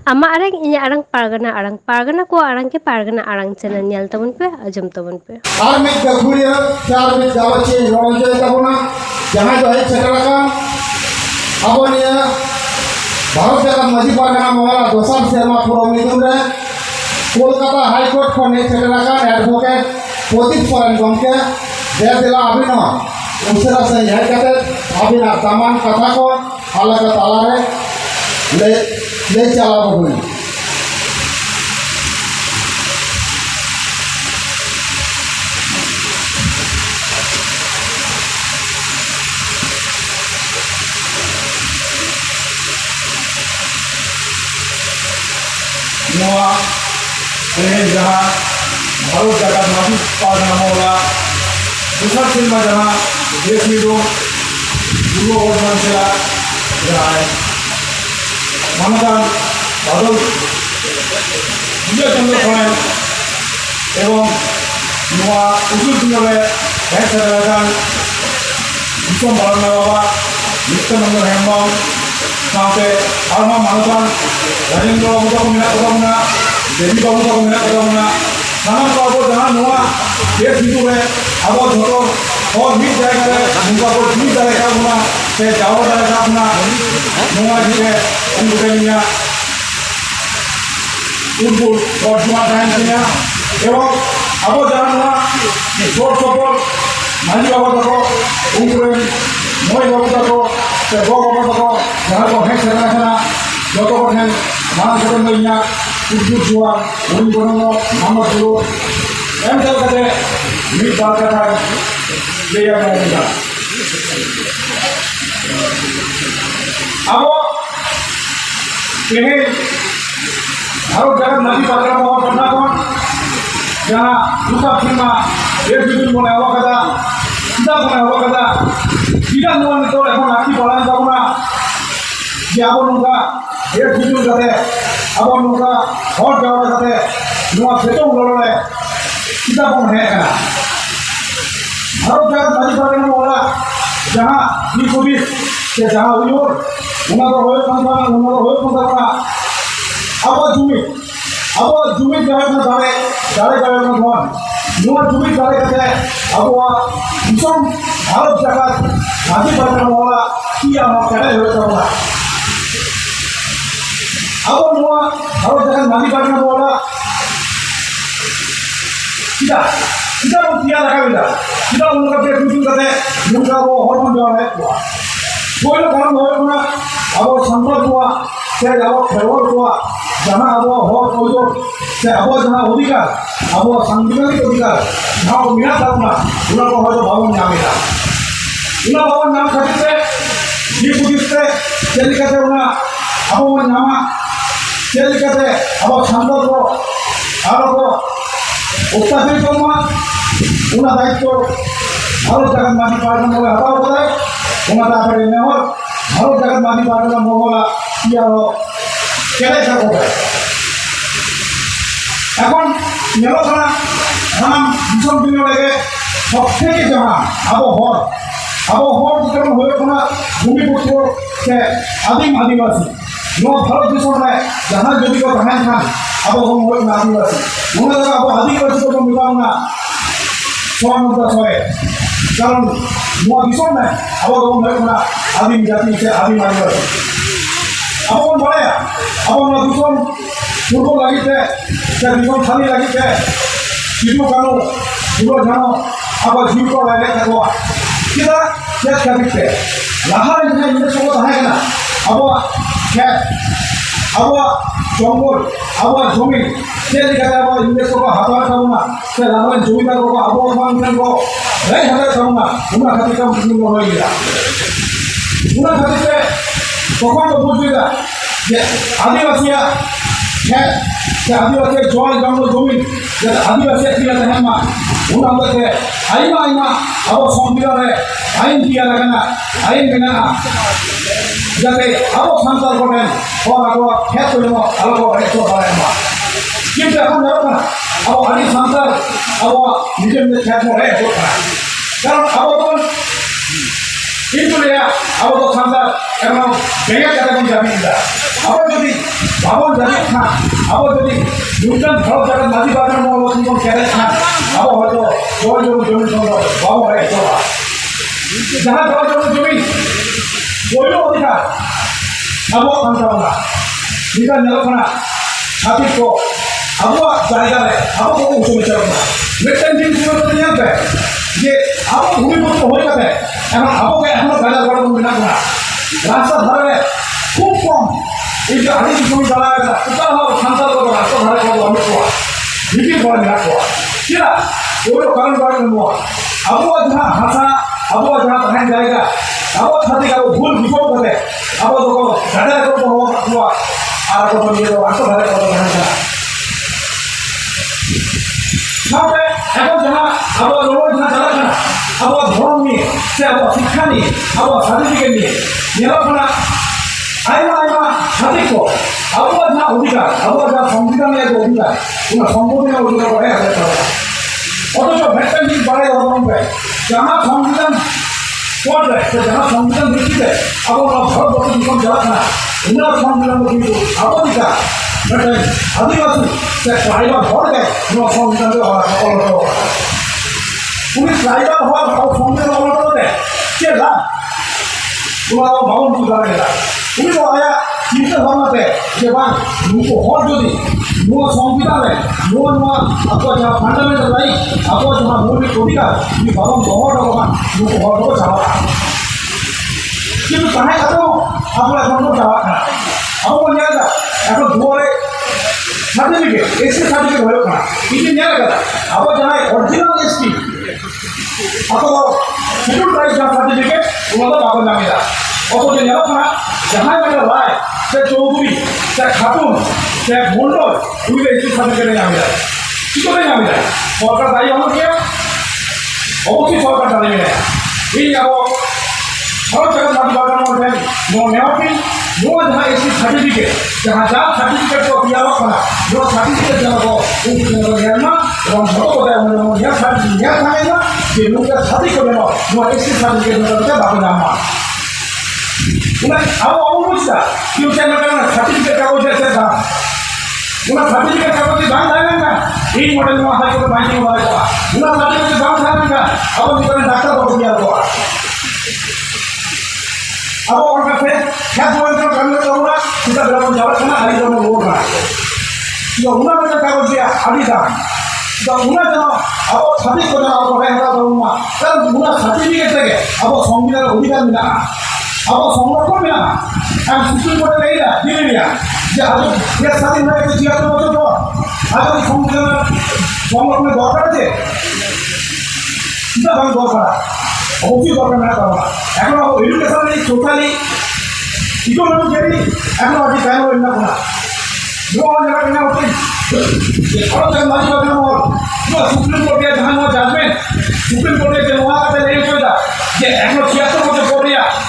Ama arang inya arang pargana ko arang ke pargana arang channel nyal tabun pe ajam tabun pe আর meet গাগুড়িয়া চার meet গাওয়াচ্ছে Ranjoy তাবনা জাহাজ হয় ছেটারাকা আবনিয়া ভারত জায়গা মাঝি পারগানা মহারা দোসার শর্মা পুরমিদুন রে Kolkata high court খনে ছেটারাকা advocate প্রদীপ সরেন গমকে দে দিলা অভিনয় উনসরা से यह कहते अभिनय तमाम कथा को अलग तालारे ले चला बगुनी नवा जहाँ भारत जगह माफी पालना मोला दूसरा सिनेमा जहाँ देश में दो पूर्व और मंचला जहाँ है मानदान बादल विजय चंद्र सोरेन एवं नवा उजुल दिनों हेड सेक्रेटरी विश्व बालना बाबा नित्यानंद हेमम साथे आरमा मानदान राजेंद्र बाबू को मिला करना देवी बाबू को मिला करना साना बाबू जहाँ नवा देश में है अब धरो और मिल जाएगा उनका को मिल जाएगा उना से जाओ जाएगा अपना नवा जी है उनके लिए उनको और जुआ टाइम किया एवं अब जहाँ नवा छोट छोट माली बाबू तको उनको मोई बाबू तको से गो बाबू तको जहाँ को है सेना जो तो है मान सकते हैं यहाँ उर्दू जुआ उन दोनों नाम जुड़ो एम चल करते मिल बात करता है ले जाएगा अब ये भारत जगत नदी पात्र में पढ़ना कौन जहाँ दूसरा सीमा ये बिल्कुल बोले हवा कदा सीधा बोले हवा कदा सीधा नुआ तो ऐसा नाकी पढ़ाने जाऊँ ना कि अब उनका ये बिल्कुल करते अब उनका और जाओ करते नुआ सेटों लोड़े सीधा कौन है क्या भारत जगत नदी पात्र में बोला जहाँ ये पुलिस के जहाँ उयोर उन्होंने होए पंद्रह अब जुमित जगह में जाने जगह में कौन नुआ जुमित जगह करते अब वह विषम भारत जगत नदी पात्र में बोला किया हम करे हुए करना अब नुआ भारत जगत नदी पात्र में बोला सीधा सीधा वो किया लगा बेटा सीधा उनका पेट बिल्कुल करते उनका वो हॉर्मोन जो है कोई लोग काम होए ना अब संपर्क हुआ से अब फेवर हुआ जहाँ अब हो कोई तो से अब जहाँ अधिकार अब संविधानिक अधिकार जहाँ वो मिला था ना उन्हें को हो तो भवन नाम मिला उन्हें भवन नाम खातिर से ये पुलिस से चल करते उन्हें अब वो नाम चल करते अब संपर्क हो और वो उत्साहित करना उन्हें दायित्व भारत जगत माटी पार्टी में हटाओ बताए उन्हें ताकि नहीं और भारत जगत माटी पार्टी में मोहला किया हो कैसे सकते हैं এখন মেলখানা নাম ভীষণ দিন লাগে সব থেকে জমা আবহাওয়ার যেমন হয়ে ওঠা ভূমিপুত্র সে আদিম আদিবাসী নয় ভারত দেশে যাহা যদি কেউ তাহাই খান আবহাওয়া হয়ে না আদিবাসী মনে রাখা আবু আদিবাসী কোনো মিলাম না সমানতা সহে কারণ নয় ভীষণ নেই আবহাওয়া হয়ে না আদিম জাতি সে আদিম আদিবাসী আবহাওয়া বলে আবহাওয়া ভীষণ पूर्व लगी थे जीवन खाली लगी थे सिद्धू कानू पूर्व जानो अब जीव को लगे थे वो किधर क्या करी थे लहार इन्हें इन्हें सब तो है ना अब खेत अब जंगल अब जमीन से दिखा है अब इन्हें सब हाथार करूँगा से लहार जमीन को अब मांगने को नहीं हाथार करूँगा उन्हें खातिर कम जिंदगी में हो गया उन्हें खातिर से कौन तो पूछ लिया ये आदिवासिया है कि आदिवासी जल जंगल जमीन जैसे आदिवासी किया है माँ उन्होंने आईमा आईमा अब संविधान है आईन किया लगना आईन बिना जैसे अब संसार को नहीं और अब खेत को नहीं अलग हो रहे तो है माँ किंतु अपन जब ना अब आदि संसार अब निजे में खेत में रहे तो है कारण अब तो किंतु लिया अब तो संसार एकदम बेगा करके जाती है अब যদি বাবন জানি খান अब যদি নিউটন ভারত জায়গা মাঝি বাজার মহল জীবন ক্যারে খান अब হয়তো জয় জমি সংগ্রহ বাবু হয় চলা যাহা জয় জমি পৈল অধিকার अब আন্দোলন নিকা নেলখানা ছাত্র को আবহাওয়া জায়গায় আবহাওয়া উচ্চ বিচার করা মিডটাইম জিনিস করতে নিয়ে যে আবহাওয়া ভূমিপুত্র হয়ে যাবে এখন আবহাওয়া এখনো গাজা গড়া না করা রাস্তা ধারে খুব কম এই যে আদি জমি জ্বালা গেল উত্তর হওয়া সান্তাল করবো রাস্তা ধারে করবো আমি কোয়া ভিডিও করে মেলা কোয়া কিনা ওগুলো কারণ করে নেওয়া আবহাওয়া যাহা ভাষা আবহাওয়া যাহা তাহেন জায়গা আবহাওয়া সাথে কারো ভুল বিপদ ঘটে আবহাওয়া তো গাজা করবো হওয়া আর কোনো নিয়ে রাস্তা ধারে করবো তাহেন জায়গা সাথে এখন যাহা আবহাওয়া রোড যাহা জ্বালা না আবহাওয়া ধর্ম নিয়ে সে আবহাওয়া শিক্ষা নিয়ে আবহাওয়া সার্টিফিকেট নিয়ে নেওয়া আইমা আইমা সাথিক আবহাওয়া যা অধিকার আবহাওয়া যা সংবিধানের এক অধিকার কোনো সম্পত্তির অধিকার করে অথচ ভ্যাকসিন বাড়ায় অবলম্বে যাহা সংবিধান পড়বে সে যাহা সংবিধান ভিত্তিতে আবহাওয়া ভারতবর্ষ জীবন চালাচ্ছে না উনার সংবিধান কিন্তু আবহাওয়া আদিবাসী সে ট্রাইবাল হওয়ার দেয় কোনো সংবিধান উনি ট্রাইবাল হওয়ার সংবিধান অবলম্বন দেয় সে লাভ তোমার ভবন বুঝ দাঁড়ায় उनी तो आया चिंता भावनाते जे बांग नुको हर जदि नुआ संविधाने नुआ नुआ आपको जहाँ फंडामेंटल राइट आपको जहाँ मौलिक अधिकार ये भवन बहुत भगवान नुको हर को चावा কিন্তু তাহে কাটো আমরা এখন চাওয়া না আমরা নিয়ে যা এখন দুয়ারে সার্টিফিকেট এসি সার্টিফিকেট হলো না ইনি নিয়ে গেলা আবার জানাই অরিজিনাল এসটি অথবা শিডিউল ট্রাইব যা সার্টিফিকেট ওনাদের বাবার নামে দা অথচ নেওয়া जहाँ मेरा राय से चौधरी से खातून से मंडल उनके इसी सार्टिफिकेट नाम जाए कि करे नाम जाए सरकार दायी होना क्या अवश्य सरकार दायी में ये अब हर जगह माटी बाजार में नो नेवाटी नो जहाँ इसी सार्टिफिकेट जहाँ जा सार्टिफिकेट को दिया हुआ खाना जो सार्टिफिकेट जहाँ को उनकी ज्ञान में और बहुत होता है उन्होंने यह सार्टिफिकेट यह खाएगा कि लोग का शादी को लेना नो इसी सार्टिफिकेट में करते बाकी नाम अब अवश्य क्यों सार्टिफिकेट कागज ऐसे था सार्टिफिकेट कागज दाम था एक मॉडल में हाई कोर्ट बैंकिंग वाले का सार्टिफिकेट दाम था अब डाक्टर को दिया हुआ अब और कैसे क्या बोलते करने को होगा सीधा ग्राम जावा ना हाई कोर्ट में वो रहा तो उन्होंने का कागज दिया आदि दाम तो उन्होंने अब सभी को अब रहेगा करूँगा तब उन्होंने सार्टिफिकेट देंगे अब संविधान अधिकार मिला अब संरक्षण में हम सुप्रीम कोर्ट नहीं रहा दिल्ली में যে আজ এর স্বাধীন হয়ে গেছে ৭৬ বছর পর আজ ওই সংবিধানের সংরক্ষণের দরকার আছে সেটা আমি দরকার অবশ্যই দরকার না করা এখন এডুকেশন এই টোটালি ইকোনমিক্যালি এখন আজ কেন হই না কোনা নোয়া জায়গা কেন হচ্ছে ভারত থেকে মাঝি বাজার মহল সুপ্রিম কোর্টে জাহান জাজমেন্ট সুপ্রিম কোর্টে যে মহাকাতে লেগে চলে যে এখন ৭৬ বছর পর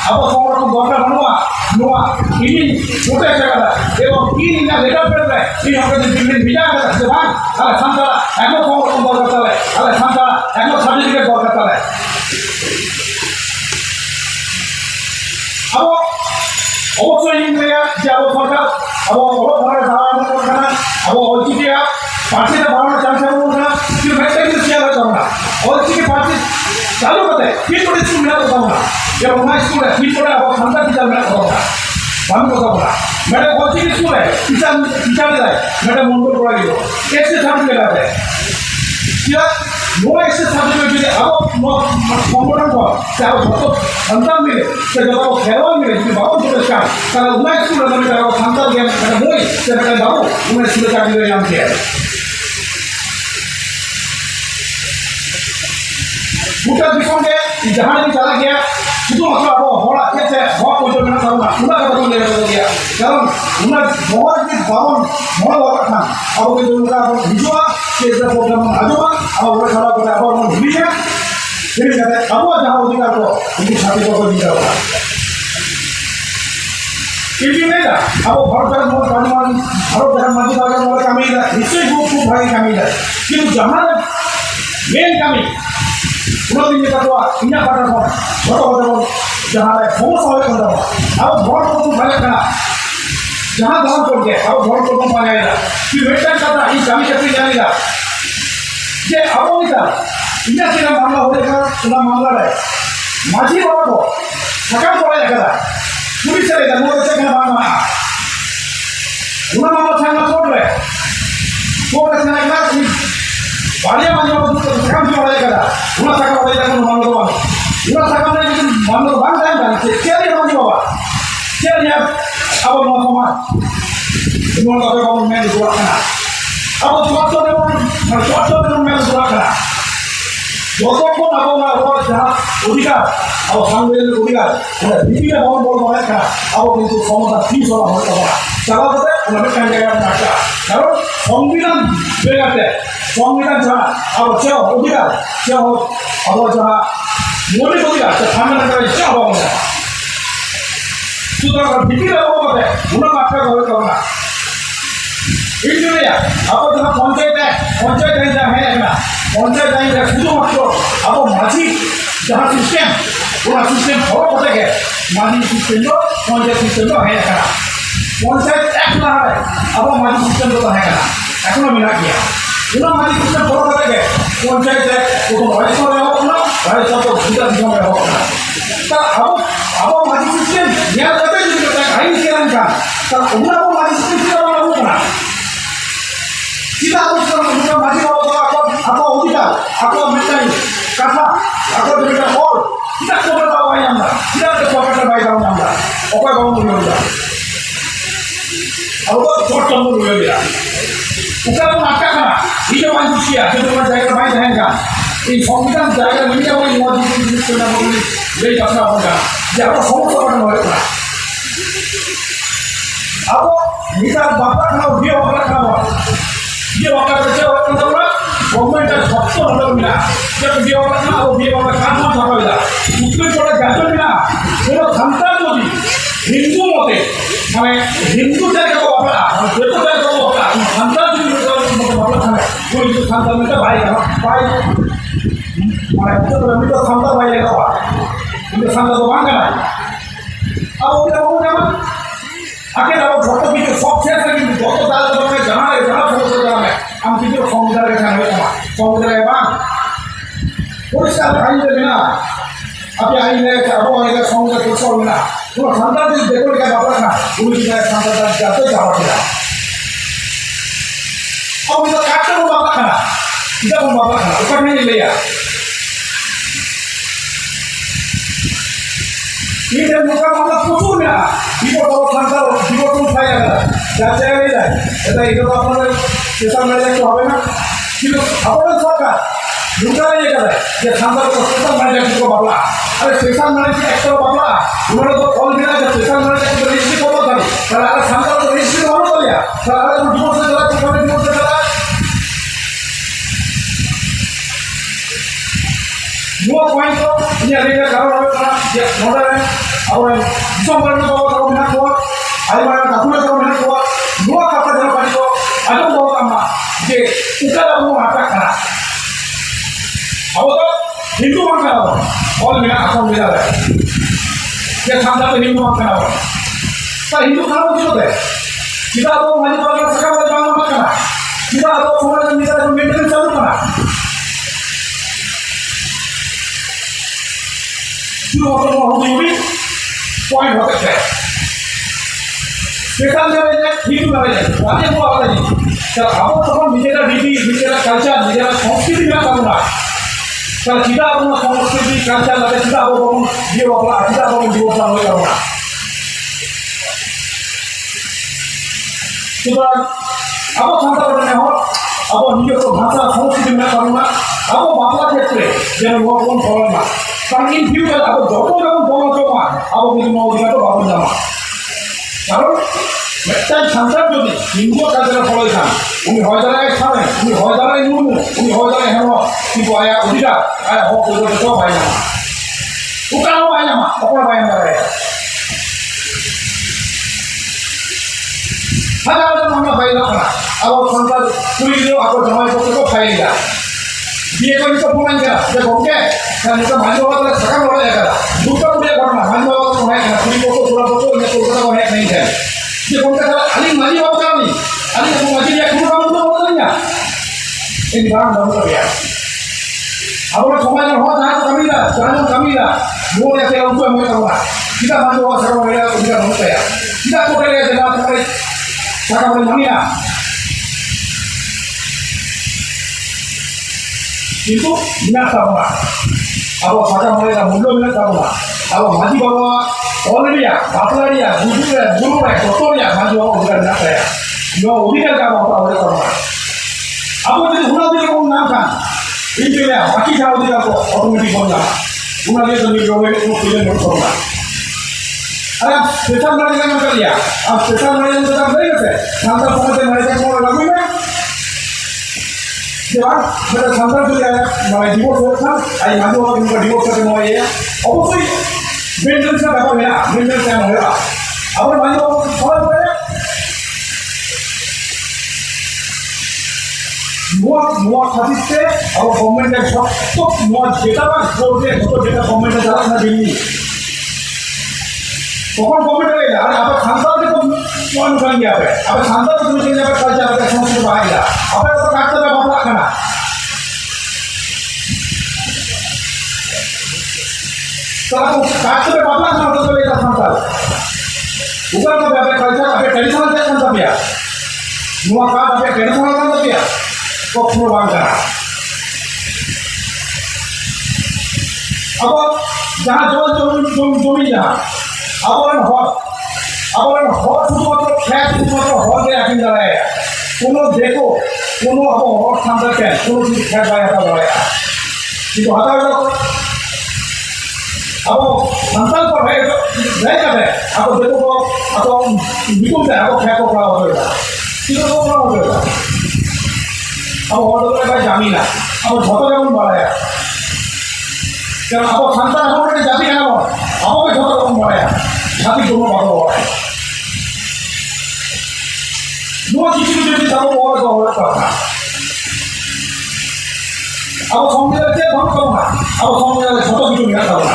अब संरक्षण दरकार बनवा নোয়া ইনি কোটে জায়গা এবং কি না লেটার পেলে এই আমাদের দিল্লি ভিজা আছে ভাই তাহলে সান্তারা এখন সংরক্ষণ দরকার তাহলে সান্তারা এখন সার্টিফিকেট দরকার তাহলে अब অবশ্যই ইন্ডিয়া যে আবো সরকার अब বড় ধরনের ধারণা করছে না अब ঐতিহ্য পার্টিতে বাড়ানোর চান্স আছে না কিন্তু ভ্যাকসিন শেয়ার হচ্ছে না ঐতিহ্য পার্টি চালু করতে ফিট করে স্কুল মেলা করতে না ये उन्हें स्कूल है फीस पड़ा अब संता टीचर मेरा होगा बंद होगा बोला मेरे कोचिंग स्कूल है टीचर टीचर है मेरे मंडल पड़ा गया कैसे सर्टिफिकेट आते हैं क्या नो ऐसे सर्टिफिकेट मिले अब संगठन को क्या बहुत संता मिले क्या जब वो खेलवा मिले कि बाबू जो इसका कारण उन्हें स्कूल है मेरे को संता गया मेरे मोई से मेरे बाबू उन्हें स्कूल का मिले यहाँ किया पूरा दिखा के जहाँ भी चला गया itu masalah apa orang kita orang pun jangan tahu nak mana kata boleh dia kalau mana orang ni bangun mana orang kan apa kita juga hijau kita program hijau apa orang salah kita apa orang hijau ini kata apa jauh juga tu ini satu orang juga ini mana apa orang mau kawan orang maju orang mau kami dah itu buku bagi kami dah কিন্তু jangan main kami उन्होंने ये कहा इन्हें पढ़ना पड़ा छोटा होता हो जहाँ है बहुत सारे करता हो अब बहुत कुछ भाई करना जहाँ धर्म करके अब धर्म को पाएगा कि बेटा कथा ई कमी कभी जानेगा जे अब निका इन्हें से मामला हो जाएगा ना मामला है माझी बाबा को सकाम पड़ा जाएगा पुलिस से लेकर मोटर से क्या मामला उन्हें मामला छानना कोर्ट है कोर्ट से ना कि बालिया मामला को सकाम क्यों पड़ा जाएगा उन्हें सकाम पड़ा जाएगा मामला को उन्हें सकाम नहीं लेकिन मामला को बांध जाएगा क्या नहीं माझी बाबा क्या नहीं अब मौसम semua kata kamu main di luar sana. Apa suatu dengan main di luar sana. Joko pun apa orang jahat udikat, apa sambil udikat, ada bibi yang orang mereka, apa itu semua tak sih soal mereka. Kalau kita mereka yang mereka, kalau sembilan berkata, sembilan jahat, apa siapa udikat, siapa apa jahat, mulai udikat, sambil mereka siapa orang. Sudah bibi yang orang kata, udah mereka orang. Engineer अब जहाँ पंचायत जहाँ है ना पंचायत शुद्ध अब माझी जहाँ system पूरा सिस्टम खबर पता है माझी सिस्टम तो पंचायत सिस्टम तो है ना पंचायत एक ना है अब माझी सिस्टम तो है ना एखो मिला गया पूरा माझी सिस्टम खबर पता है पंचायत तो वाइस में रहो ना वाइस तो दूसरा दिशा में रहो ना तो अब माझी सिस्टम यहाँ जाते हैं जो कहीं किरण का तो उन्हें वो माझी सिस्टम से वाला ना kita harus menunjukkan maju apa udikat, apa mencari kata, apa berikan hal. Kita coba tahu yang mana, kita ada coba terbaik tahu yang mana. Apa kamu menurutnya? Apa cocok menurutnya? Bukan mengatakan hidup manusia, hidup manusia terbaik dengan ini সংবিধান জায়গা মিলে ওই মজুরি জিনিসটা বলি এই কথা আমরা যে আমরা সমস্যা করে মরে আবো নিতার বাবা খাও দিয়ে বাবা খাও dia bakal kerja orang orang pemerintah faktor orang mina jab dia orang na wo dia bakal kaam sama bila उसमें थोड़ा जातो mina वो संतान मोदी हिंदू मोते हमें हिंदू जाके को बापला हम देखो जाके को बापला संतान जो मोते बापला हमें वो जो संतान में तो भाई हमारे तो हम तो संतान भाई है का इनके संतान तो मांगा है अब वो क्या आखिर अब फोटो भी जो सब शेयर करेंगे फोटो डाल दो मैं जहाँ फोटो डाला मैं हम किसी को समुद्र के खाने में समुद्र के बाद पुलिस का भाई जो बिना अभी आई है कि अब आएगा समुद्र के सौ बिना तो संतान भी देखो क्या बाबा ना पुलिस का संतान जाते जावा किया अब इधर काटते वो बाबा खाना इधर वो बाबा खाना ऊपर नहीं लिया ini bukan masalah futurnya ibu kalau santar ibu pun saya ada jadi ini dah kita itu apa nih kita melihat itu apa nak itu apa yang suka juga ini kan ya santar itu kita melihat itu apa lah ada sesuatu melihat itu ekstra apa lah mana tu kalau dia ada sesuatu melihat itu risiko apa tadi kalau ada santar itu risiko apa tadi ya kalau ada itu dua segala kita dua segala dua poin tu ini ada kalau ada ya modal और दिसंबर में बाबा करो बिना को आई बार काकुले करो बिना को नुआ कथा जन पानी को आजो बाबा कामा जे उकला वो आता करा अब तो हिंदू मान करा और मेरा आसम मिला है ये खानदान तो हिंदू मान करा पर हिंदू खाना क्यों होता है सीधा तो मानी बाबा का सका वाला बाबा मत करा सीधा तो समाज में मिला तो मेंटेनेंस चालू करा शुरू होता है होती हुई पॉइंट होता है स्पेशल लेवल है ठीक लेवल है वाले को आवाज नहीं तो आप तो निजेरा रीति निजेरा कल्चर निजेरा संस्कृति में करूँगा तो सीधा अपना संस्कृति कल्चर लगे सीधा आप लोगों ये वाला सीधा आप लोगों को वाला हो करूँगा तो आप संस्कृति में हो आप निजे को भाषा संस्कृति में करूँगा आप बापला क्षेत्र जन वो कौन करूँगा कारण इन फ्यूचर अब যত যখন বড় জমা আবার কিছু নদীটা তো বাবু জামা কারণ একটা সন্তান যদি হিন্দু কাজের ফলে খান উনি হয় জায়গায় খাবেন উনি হয় জায়গায় নুনু উনি হয় জায়গায় হেন কিন্তু আয়া অধিকার আয়া হোক ওইটা তো পাই জামা ওটাও পাই জামা অপর পাই জামা হাজার হাজার আমরা পাই না আবার সন্তান তুই দিও আবার জামাই পক্ষে খাই যা বিয়ে করি তো প্রমাণ করা যে গমকে কারণ এটা মাঝে বাবা সকাল হয়ে যায় দুটো উঠে ঘটনা মাঝে বাবা তো হয় না কুড়ি বছর 16 বছর কলকাতা অনেক নেই যায় যে গমকে ini barang baru ya. Apabila semuanya hot jangan kami dah, boleh saya untuk yang mereka buat. Kita bantu orang sekarang mereka tidak mau saya. Kita boleh lihat jangan sampai cakap oleh mana. Itu benar sama. Apa cakap mereka mudah benar sama. Apa maju bawa already ya, bapak dia, guru doktor ya, maju bawa bukan benar saya. Yo, udah kamu apa oleh sama. Apa itu ulah dia kamu nampak. Ini dia, baki jauh dia kok otomatis boleh. Ulah dia tu ni jauh itu pilih motor lah. Ada pesan mana yang nak dia? Pesan mana yang kita beri ke? Sangat sangat mereka mau lagu ni. Jangan, kita sangat tu dia, mereka divorce kan? Ayah maju orang ini divorce kan mau ya? Apa sih? Maintenance apa ya? Maintenance yang mana? Apa maju orang apa ya? Mua khadiste और government ने सब तो mua data ना जोड़ दे तो data government ने जाना ना देनी तो कौन गवर्नमेंट ने यार आप खानदान के तो कौन कर गया है आप खानदान तो मुझे यहाँ पर कल्चर का समझ में आएगा आप तो काटते हैं बाबा खाना तो आप काटते हैं बाबा खाना तो लेगा खानदान ऊपर का बाबा कल्चर आप ट्रेडिशनल से खानदान बिया mua का आप ट्रेडिशनल खानदान बिया कखनो बांधा अब जहाँ जमी जहाँ अब शुधुमात्र फ्लैट शुधुमात्र हल के आखिर दाड़ा कोनो देखो कोनो अब हर ठांडा के कोनो चीज फ्लैट बाय आता दाड़ा किंतु हता अब संतान पर है नहीं करे अब देखो अब निकुल जाए अब फ्लैट को खड़ा हो जाएगा किंतु वो खड़ा हो जाएगा अब ऑर्डर का जामी ना अब झोंका कौन बढ़ाया क्या अब संतान हमारे जाति है ना वो अब के झोंका कौन बढ़ाया जाति दोनों बातों हो रहा है दो किसी भी चीज़ जाओ और का करना अब संविधान से हम करना अब संविधान से छोटा किसी नहीं करना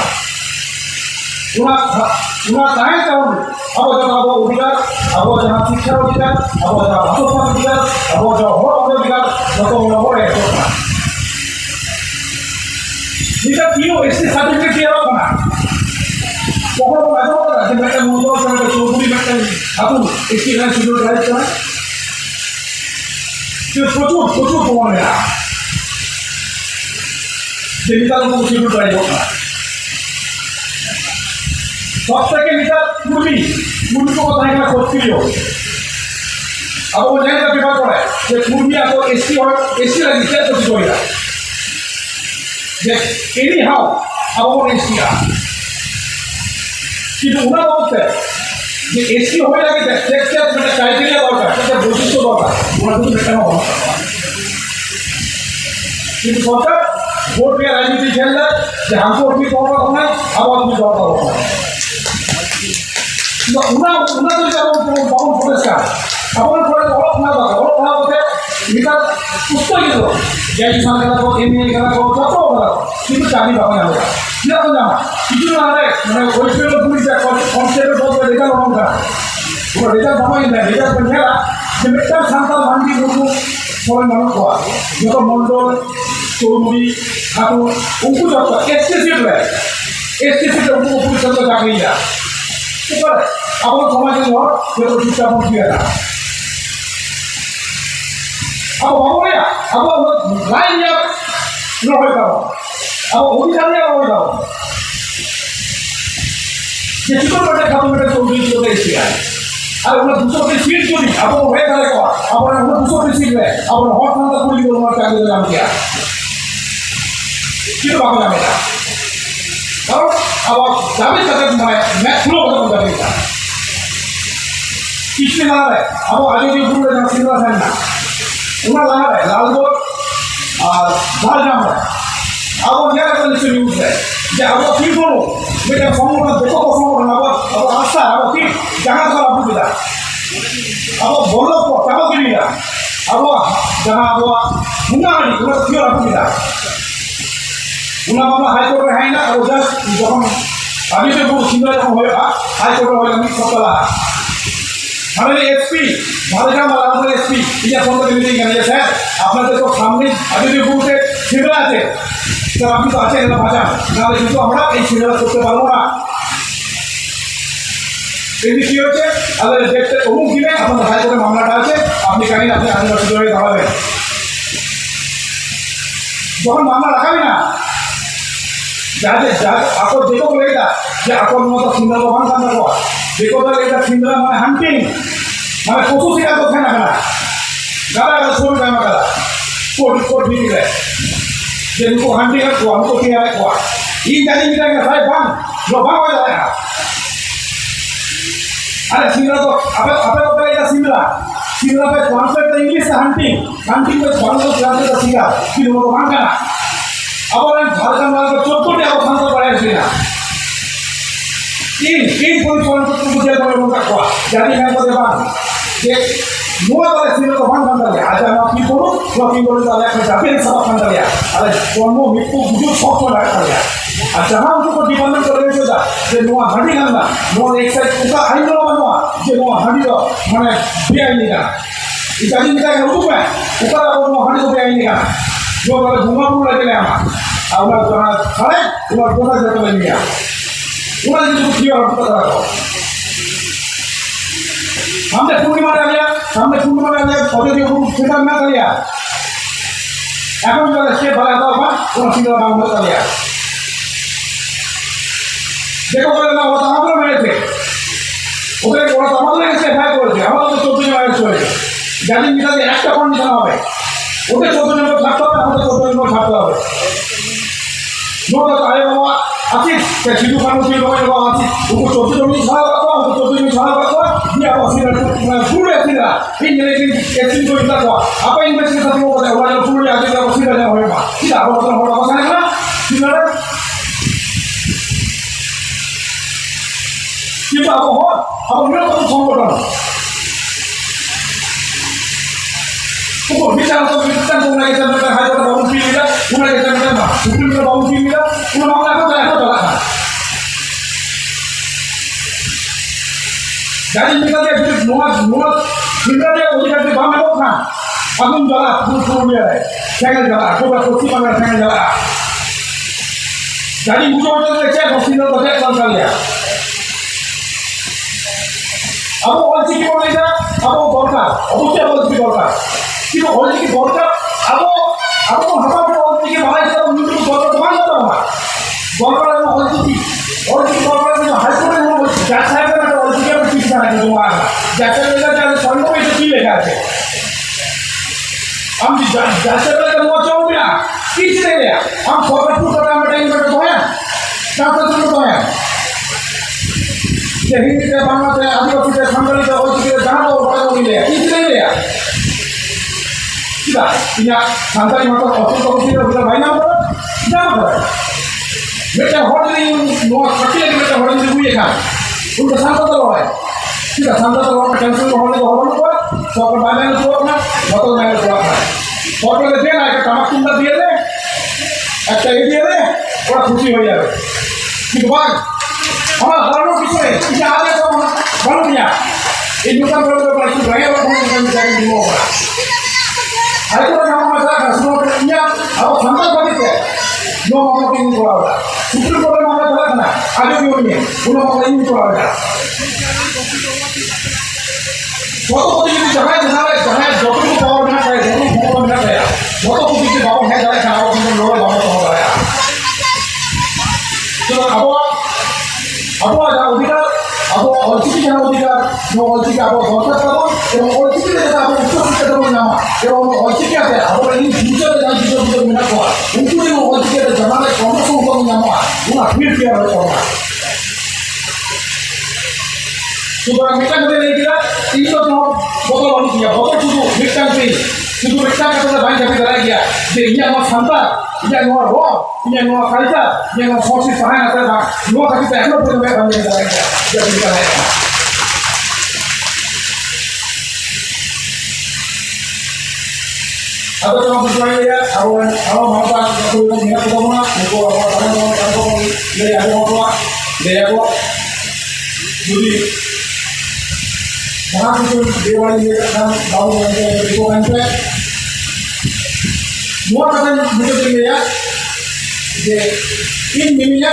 उन्हें चाहे चाहो अब जब अब अधिकार अब जहाँ शिक्षा अधिकार अब जहाँ भाषा अधिकार अब जहाँ हर अधिकार যত নম্বর একদম না যেটা কিও এসটি সার্টিফিকেট দিয়ে রাখো না কখনো এত কথা যে একটা মন্ডল একটা চৌধুরী একটা ঠাকুর এসটি এখানে সুযোগ রাইট করে প্রচুর প্রমাণ নেয় যে নেতার কোনো সুযোগ রাইট হোক না সব থেকে নেতার পূর্বী কথা এখানে করছিল अब वो नहीं करते बात पड़ा है कि पूर्वी आपको एसटी लगी क्या कुछ कोई Yes, anyhow, our Asia. কিন্তু ওরা বলতে যে এসি হয়ে যাবে দেখতে আপনার ক্রাইটেরিয়া দরকার সেটা বৈশিষ্ট্য দরকার ওরা কিন্তু মেটানো হবে কিন্তু সরকার ভোট দিয়ে রাজনীতি খেললে যে হামকো কি দরকার হয় আবার কি দরকার হয় ওরা তো যেমন বাবুল পরিষ্কার আমার পরে অল্প না দরকার অল্প না বলতে এটা পুস্তক গ্র্যাজুয়েশন করা এমএ করা যত কিন্তু চাকরি পাবে না কিরকম জানা কিছু না মানে ওয়েস্টের পুলিশে কনস্টেবল বলতে রেজাল্ট অঙ্কা ওরা রেজাল্ট পাবেই না রেজাল্ট পেয়েরা যে মেটার সান্তাল ভান্ডি কিন্তু সবাই মানুষ হওয়া যত মন্ডল চৌধুরী ঠাকুর উঙ্কু যত এসটিসি উপপুলিশ চাকরি যা এবারে আমার সমাজের ঘর যেগুলো শিক্ষাপন দিয়ে না अब बाबूया अब लाइन या न होय का अब ओडिसा या होय का ये चिको बटे खातो बटे चौधरी को एशिया अब उन दूसरों की सीट को नहीं अब होय का को अब उन दूसरों की सीट है अब हॉट था को भी बोलना चाहिए नाम किया कितो बाबा मेरा और अब जावे तक मैं फ्लो बता देता किसने ना है अब आगे भी पूरे ना सिंगल है ना उन्हें लगा है लालगोट और झारग्राम है अब वो क्या करने से न्यूज़ है कि अब वो ठीक हो मेरे फॉर्म का देखो को फॉर्म अब आस्था अब ठीक जहाँ का आप बिना अब वो बोलो को तब गिरिया अब वो जहाँ अब वो मुन्ना नहीं उन्हें क्यों आप बिना उन्हें मामला हाई कोर्ट में है ना अब जस्ट जब हम अभी से वो सिंगल जब होएगा हाई कोर्ट में हमें सब चला আমাদের এসপি ঝাড়গ্রাম আর আমাদের এসপি ইয়া ফোন করে মিটিং গেছে স্যার আপনাদের তো সামনে আদিত্য বুথে সিনেমা আছে স্যার আপনি তো আছেন এটা বাঁচান নাহলে কিন্তু আমরা এই সিনেমা করতে পারবো না। কিন্তু কী হচ্ছে আমাদের দেখতে অমুক দিনে আপনার হাইকোর্টে মামলাটা আছে আপনি জানেন আপনি আদিবাসী হয়ে দাঁড়াবেন। যখন মামলা রাখাবি না আকৌ দেখো বলে এটা যে আকর মতো সিন্দা বহন কান্না কর দেখো বলে এটা সিন্দা মানে হান্টিং মানে পশু শিকার করছে না কেনা গালা গালা ছোট গামা গালা কোট ভিতরে যে নুকো হান্টিং আর কোয়া নুকো কি হয় কোয়া ই জানি মিটা কে ভাই বাং লো বাং হয়ে যায় না আরে সিন্দা তো আপে তো এটা সিন্দা সিন্দা पे translate the English hunting hunting पे बांग्ला ट्रांसलेट द सिंगा कि नुको बांग ना আবার ঝাড়গ্রাম রাজ্যে 14টি অবস্থান করে আসবে না তিন পরিচালন করতে বুঝে করে মনে রাখা জানি না বলে বান যে নোয়া বলে ছিল তো বান বান্দালে আজ আমরা কি করব কি করে তাহলে একটা জাতীয় সভা বান্দালে আরে জন্ম মৃত্যু বুঝু সব করে রাখা যায় আর जहां उनको डिपार्टमेंट করে দিয়েছে যে নোয়া হাঁটি গান্না নোয়া এক সাইড উকা আইন নোয়া যে নোয়া হাঁটি মানে বেআইনি না এটা জানি না কেন উকা উকা নোয়া হাঁটি বেআইনি না जो वाला घुमा घुमा लगे आमा আমরা জানা ছাড়ে তোমার কথা যেতে নিয়া ওরা যদি কি আর কথা রাখো हमने पूर्णिमा डालिया पौधे के ऊपर खेतर ना डालिया এখন যারা সে ভালো দাও বা কোন সিঙ্গা বাংলা ডালিয়া দেখো বলে না ওটা আমাদের মেরেছে ওদের ওরা আমাদের এসে ভাই করেছে আমাদের 14 জন আইস হয়েছে জানি মিটাতে একটা কন্ডিশন হবে ওদের 14 জনকে ছাড়তে হবে আমাদের 14 জনকে ছাড়তে হবে নোটা আরে বাবা আছে সে শুধু মানুষের বাবা আছে ওকে 14 জন ছাড়া রাখো ওকে 14 জন ছাড়া রাখো দিয়া অসিরা পুরো অসিরা ইঞ্জিনিয়ারিং এসিন করে দাও আপা ইনভেস্টিগেশন করতে হবে ওরা পুরো আগে অসিরা যা হবে না কি আবার ওরা বড় কথা না সিনারে কিন্তু আবহাওয়া নিরাপত্তা সংগঠন বিচার উনাকে হাইকোর্টে বাবু ফিরিয়ে উনাকে সুপ্রিম কোর্টে বাবু ফিরিয়ে কোনো মামলা এখন চলা খান জানি মিটাতে নোয়া ফিল্টারে অধিকারটি বাম এবং খান আগুন জ্বালা পুরুলিয়া দেয় স্যাঙ্গেল জ্বালা কোটা পশ্চিমবাংলার স্যাঙ্গেল জ্বালা জানি বুঝে ওঠে দেখছে বসিন্দর বাজার চালিয়া আবু বলছি কি বলে এটা আবু দরকার অবশ্যই বলছি দরকার কিন্তু বলছি কি দরকার আবু হামাকে বলছি কি ভাই সেটা উন্নতি দরকার তোমার না দরকার বলছি কি দরকার হাইকোর্টে বলছি যা সাহেবের একটা বলছি কি আমি ঠিক জানি তোমার যাতে লেখা আছে সর্বময় এটা কি লেখা আছে আমি যাতে লেখা তোমার চলবে না কিছু নেই আমি সরকার পুরো আমরা টাইম করে দয়া তারপরে তুমি দয়া হিন্দিতে বাংলাতে আদিবাসীতে সাঁওতালিতে ঐতিহ্যে জানাবো বড় মিলে কিছু নেই রে কিবা ইয়া সাঁওতালি মাত্র অত্যন্ত ঐতিহ্য বলে ভাই না বলো জানা বলে বেটা হড়লি নোয়া কাটিয়ে বেটা হড়লি বুয়ে খান উল্টো শান্ততা হয় কিবা শান্ততা হয় ক্যান্সেল হলে হবে না সরকার বাইরে তো না কত বাইরে তো না সরকারে দেন একটা কামাক কুন্ডা দিয়ে দে একটা দিয়ে দে ওরা খুশি হয়ে যাবে কিন্তু ভাই আমার ধর্মের পিছনে এটা আগে তো বলো নিয়া এই দোকান করে তো পারছি ভাই আবার ফোন করে জায়গা দিব আর তো আমার মাথা কাজ করে নিয়া আবার সন্তান পাঠিয়েছে নো মামলা কিনে করা হবে সুপ্রিম কোর্টের মামলা চলে না আগে কি নিয়ে কোনো মামলা ইউজ করা হবে না কত প্রতিনিধি জানায় যতটুকু পাওয়ার না পায় যতটুকু ক্ষমতা না পায় যত প্রতিনিধি বাবা হ্যাঁ জানায় খাওয়া কিন্তু লোক বাবা তো হবে তো আবহাওয়া যা অধিকার আবহাওয়া অল্পিতি যারা অধিকার অল্পিতি আবহাওয়া দরকার পাবো এবং অল্পিতিতে যাতে আবহাওয়া উচ্চশিক্ষা দেবো নামা এবং অল্পিকাতে আবহাওয়া এই ফিউচারে যা বিশ্ববিদ্যালয় মেনা করা উঁচু এবং অল্পিকাতে জানালে কর্মসংস্থান নামা ওনা ফির ফিয়ার হয়ে পড়া সুতরাং মেটাং করে নিয়ে গেলে তিনশো বদল মানুষ গিয়া বদল শুধু মেটাং পেয়ে শুধু মেটাং কাছে বাইন চাপে দাঁড়ায় গিয়া যে ইয়া আমার সন্তান ইয়া নোয়ার রব ইয়া নোয়া কালচার ইয়া নোয়া সংস্কৃতি সহায় আছে না নোয়া কাছে এখনো পর্যন্ত বাইন দাঁড়ায় গিয়া যা চিন্তা হয় अब तो हम बुझाई लिया अब हमारा कोई नहीं है तो ना उनको अब ले आए हो ले आओ যদি जहाँ কিছু দেওয়ালি নিয়ে বাবু রিপো কানতে nuwa kata muka tinggal je in miminya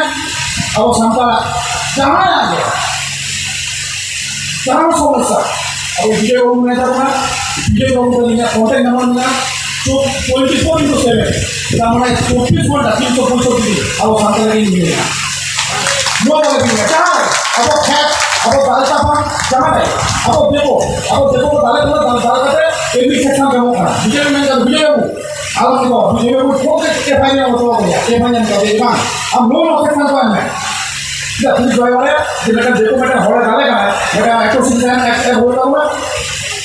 awo sampah jangan aja jangan somasa awo video kamu nanya apa video kamu tanya konten namanya 24/7 kita mulai 24/360 awo sampah lagi miminya nuwa kata tinggal jangan awo cat awo balas apa jangan deh awo depo ko balas kata ini sekarang kamu kan video nanya video kamu alam itu, video itu fokus ke banyak orang ya, ke banyak orang kan. Am loan offer kan kan. Tidak tuh jual mana, jika depo mereka horat kali kan, mereka ekosistem ekstra horat apa,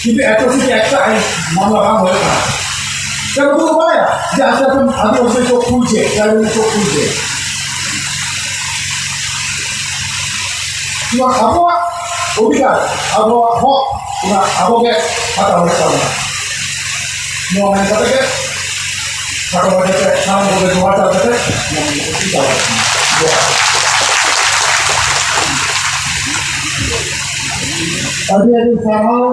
itu ekosistem ekstra ay mana orang horat kan. Kalau tu apa ya, jadi ada pun ada orang itu kunci, kalau itu kunci. Cuma apa, obikan, apa hok, apa ke, apa horat kan. Mau main apa ke? Kalau ada nama boleh buat apa deh, yang itu tahu. Tadi ada soal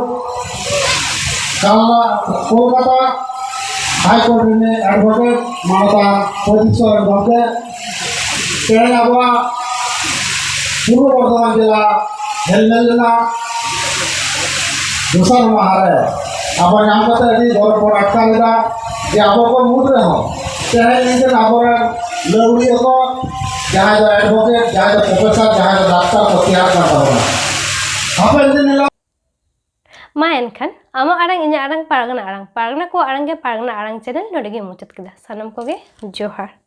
kalau Kolkata High Court ini advocate Mamata Politisor Bangke, kira apa Purwo Bardhaman Jilla Helmel Dusar Mahare, apa yang kata ini baru perakan kita. Ya apa pun mudah ho. Saya ini kan apa lawyer ko, jangan ada advocate, jangan ada profesor, jangan ada dokter, setiap apa. Apa ini main kan ama arang inya arang paragana ko arang ke paragana arang channel nodege muchat kida sanam ko ge johar